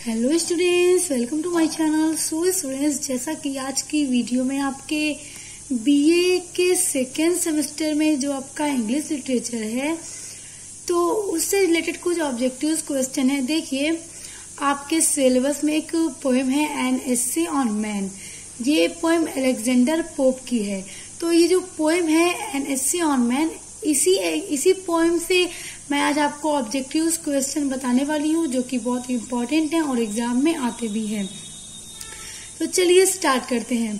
Hello students, welcome to my channel. So students, जैसा कि आज की वीडियो में आपके बीए के सेकेंड सेमेस्टर में जो आपका इंग्लिश लिटरेचर है तो उससे रिलेटेड कुछ ऑब्जेक्टिव्स क्वेश्चन है। देखिए, आपके सिलेबस में एक पोएम है एन एसे ऑन मैन। ये पोएम अलेक्जेंडर पोप की है। तो ये जो पोएम है एन एसे ऑन मैन, इसी पोएम से मैं आज आपको ऑब्जेक्टिव्स क्वेश्चन बताने वाली हूँ जो कि बहुत इम्पोर्टेंट है और एग्जाम में आते भी हैं। तो चलिए स्टार्ट करते हैं।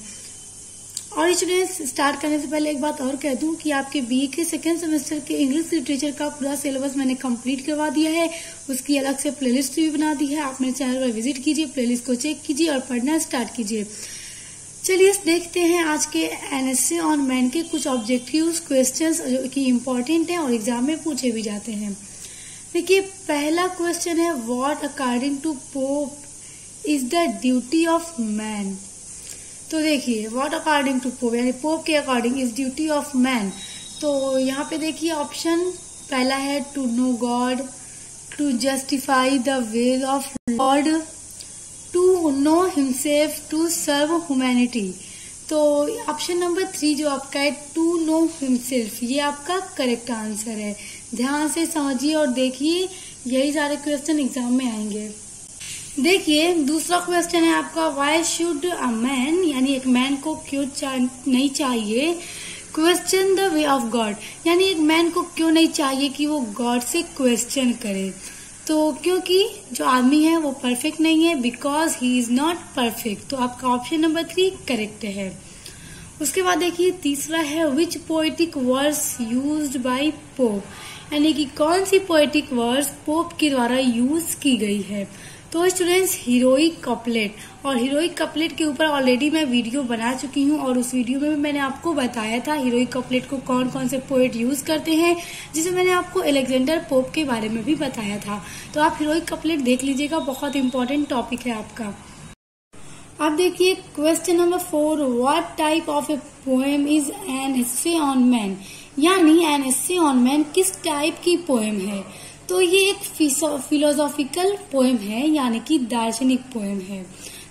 और स्टूडेंट्स, स्टार्ट करने से पहले एक बात और कह दूं कि आपके बीए के सेकेंड सेमेस्टर के इंग्लिश लिटरेचर का पूरा सिलेबस मैंने कंप्लीट करवा दिया है। उसकी अलग से प्लेलिस्ट भी बना दी है। आप मेरे चैनल पर विजिट कीजिए, प्लेलिस्ट को चेक कीजिए और पढ़ना स्टार्ट कीजिए। चलिए देखते हैं आज के एन एसे ऑन मैन के कुछ ऑब्जेक्टिव्स क्वेश्चंस जो कि इम्पोर्टेंट हैं और एग्जाम में पूछे भी जाते हैं। देखिए, पहला क्वेश्चन है what according to Pope is the duty of man. तो देखिए, व्हाट अकॉर्डिंग टू पोप यानी पोप के according is duty of man. तो यहाँ पे देखिए ऑप्शन पहला है to know God, to justify the ways of Lord, to know himself, to serve humanity. तो ऑप्शन नंबर 3 जो आपका है टू नो हिमसेल्फ, ये आपका करेक्ट आंसर है। ध्यान से समझिए और देखिए, यही सारे क्वेश्चन एग्जाम में आएंगे। देखिए, दूसरा क्वेश्चन है आपका व्हाई शुड अ मैन, यानी एक मैन को क्यों नहीं चाहिए question the way of God, यानी एक मैन को क्यों नहीं चाहिए कि वो गॉड से क्वेश्चन करे। तो क्योंकि जो आदमी है वो परफेक्ट नहीं है, because he is not perfect. तो आपका ऑप्शन नंबर 3 करेक्ट है। उसके बाद देखिए तीसरा है which poetic words used by Pope, यानी कि कौन सी पोएटिक वर्ड्स पोप के द्वारा यूज की गई है। तो स्टूडेंट्स, हीरोइक कपलेट, और हीरोइक कपलेट के ऊपर ऑलरेडी मैं वीडियो बना चुकी हूँ और उस वीडियो में भी मैंने आपको बताया था हीरोइक कपलेट को कौन कौन से पोएट यूज करते हैं, जिसमें मैंने आपको अलेक्जेंडर पोप के बारे में भी बताया था। तो आप हीरोइक कपलेट देख लीजिएगा, बहुत इंपॉर्टेंट टॉपिक है आपका। अब देखिए question number 4 what type of a poem is an essay on man, यानी एन एसे ऑन मैन किस टाइप की पोएम है। तो ये एक फिलोसॉफिकल पोएम है, यानी कि दार्शनिक पोएम है।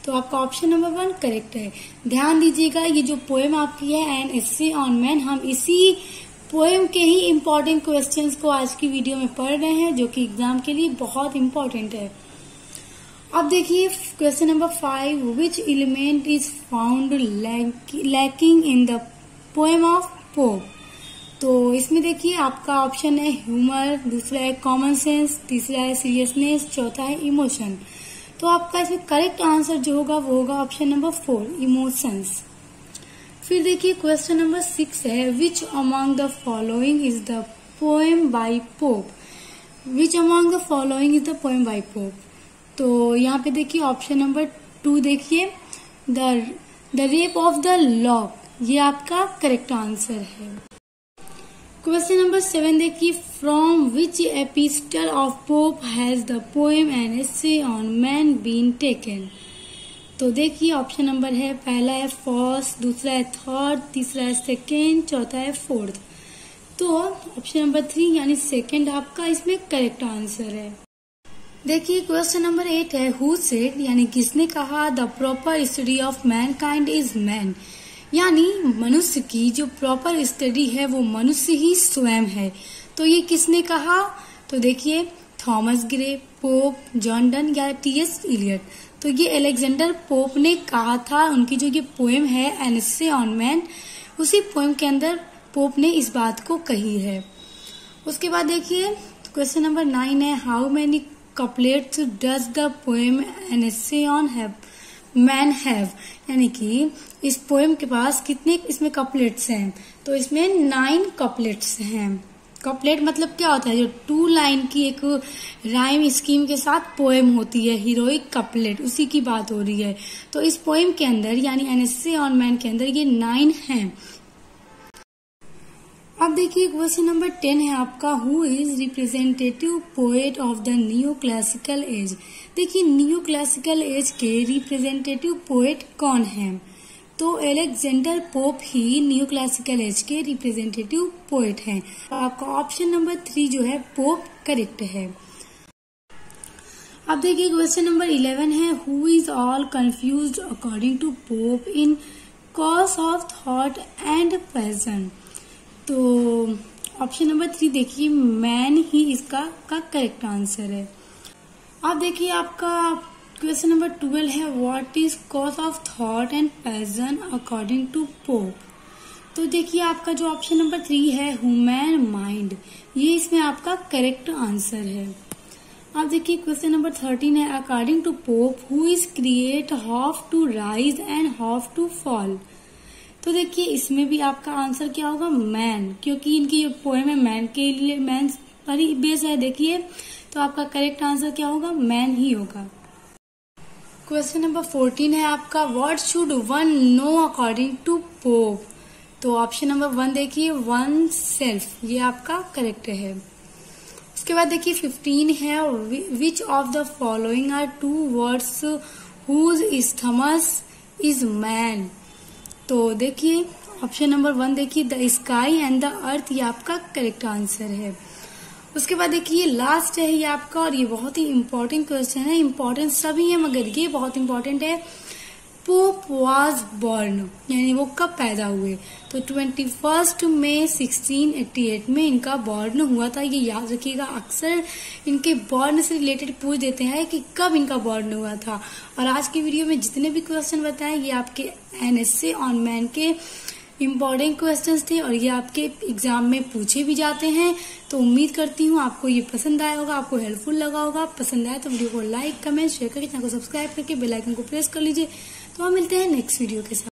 तो आपका ऑप्शन नंबर 1 करेक्ट है। ध्यान दीजिएगा, ये जो पोएम आपकी है एन एसे ऑन मैन, हम इसी पोएम के ही इम्पोर्टेंट क्वेश्चंस को आज की वीडियो में पढ़ रहे हैं जो कि एग्जाम के लिए बहुत इम्पोर्टेंट है। अब देखिए question number 5 which element is found lacking in the poem of pope. तो इसमें देखिए आपका ऑप्शन है ह्यूमर, दूसरा है कॉमन सेंस, तीसरा है सीरियसनेस, चौथा है इमोशन। तो आपका इसमें करेक्ट आंसर जो होगा वो होगा ऑप्शन नंबर 4 इमोशंस। फिर देखिए क्वेश्चन नंबर 6 है which among the following is the poem by Pope, which among the following is the poem by Pope. तो यहाँ पे देखिए ऑप्शन नंबर 2 देखिए the rape of the lock, ये आपका करेक्ट आंसर है। क्वेश्चन नंबर 7 देखिए from which epistle of Pope has the poem an essay on man been taken. तो देखिए ऑप्शन नंबर है पहला है फर्स्ट, दूसरा है थर्ड, तीसरा है सेकेंड, चौथा है फोर्थ। तो ऑप्शन नंबर 3 यानी सेकेंड आपका इसमें करेक्ट आंसर है। देखिए क्वेश्चन नंबर 8 है हु सेड, यानी किसने कहा the proper study of Mankind is man, यानी मनुष्य की जो प्रॉपर स्टडी है वो मनुष्य ही स्वयं है। तो ये किसने कहा, तो देखिए Thomas Gray, pope, John Donne या टी.एस. इलियट। तो ये अलेक्जेंडर पोप ने कहा था। उनकी जो ये पोएम है एन एसे ऑन मैन, उसी पोएम के अंदर पोप ने इस बात को कही है। उसके बाद देखिए क्वेश्चन नंबर 9 है how many couplets does the poem an essay on man have, यानी कि इस पोएम के पास कितने इसमें कपलेट्स हैं। तो इसमें 9 कपलेट्स हैं। कपलेट मतलब क्या होता है, जो 2 लाइन की एक राइम स्कीम के साथ पोएम होती है, हीरोइक कपलेट, उसी की बात हो रही है। तो इस पोएम के अंदर यानी एन एसे ऑन मैन के अंदर ये 9 हैं। अब देखिए क्वेश्चन नंबर 10 है आपका who is representative poet of the new classical as. देखिए न्यू क्लासिकल एज के रिप्रेजेंटेटिव पोएट कौन है, तो अलेक्जेंडर पोप ही न्यू क्लासिकल एज के रिप्रेजेंटेटिव पोएट हैं। आपका ऑप्शन नंबर 3 जो है पोप करेक्ट है। अब देखिए क्वेश्चन नंबर 11 है, who is all confused according to Pope in cause of thought and passion. तो ऑप्शन नंबर 3 देखिए, मैन ही इसका करेक्ट आंसर है। अब देखिए आपका क्वेश्चन नंबर 12 है, what is cause of thought and passion according to Pope. तो देखिए आपका जो ऑप्शन नंबर 3 है, ह्यूमन माइंड, ये इसमें आपका करेक्ट आंसर है। अब देखिए क्वेश्चन नंबर 13 है, according to Pope who is create half to rise and half to fall. तो देखिए इसमें भी आपका आंसर क्या होगा, मैन, क्योंकि इनकी पोएम है मैन के लिए, मैन पर ही बेस है। देखिए तो आपका करेक्ट आंसर क्या होगा, मैन ही होगा। क्वेश्चन नंबर 14 है आपका, what should one know according to Pope. तो ऑप्शन नंबर 1 देखिए, वन सेल्फ, ये आपका करेक्ट है। उसके बाद देखिए 15 है, which of the following are two words whose stomach is man. तो देखिए ऑप्शन नंबर 1 देखिए, the sky and the earth, ये आपका करेक्ट आंसर है। उसके बाद देखिए लास्ट है ये आपका, और ये बहुत ही इंपॉर्टेंट क्वेश्चन है, इंपॉर्टेंट सभी है मगर ये बहुत इंपॉर्टेंट है, पोप वॉज बॉर्न, यानी वो कब पैदा हुए। तो 21 मई 1688 में इनका बॉर्न हुआ था। ये याद रखिएगा, अक्सर इनके बॉर्न से रिलेटेड पूछ देते हैं कि कब इनका बॉर्न हुआ था। और आज की वीडियो में जितने भी क्वेश्चन बताए ये आपके NSA ऑन मैन के इम्पोर्टेंट क्वेश्चंस थे और ये आपके एग्जाम में पूछे भी जाते हैं। तो उम्मीद करती हूँ आपको ये पसंद आया होगा, आपको हेल्पफुल लगा होगा। पसंद आया तो वीडियो को लाइक, कमेंट, शेयर करके चैनल को सब्सक्राइब करके बेल आइकन को प्रेस कर लीजिए। तो हम मिलते हैं नेक्स्ट वीडियो के साथ।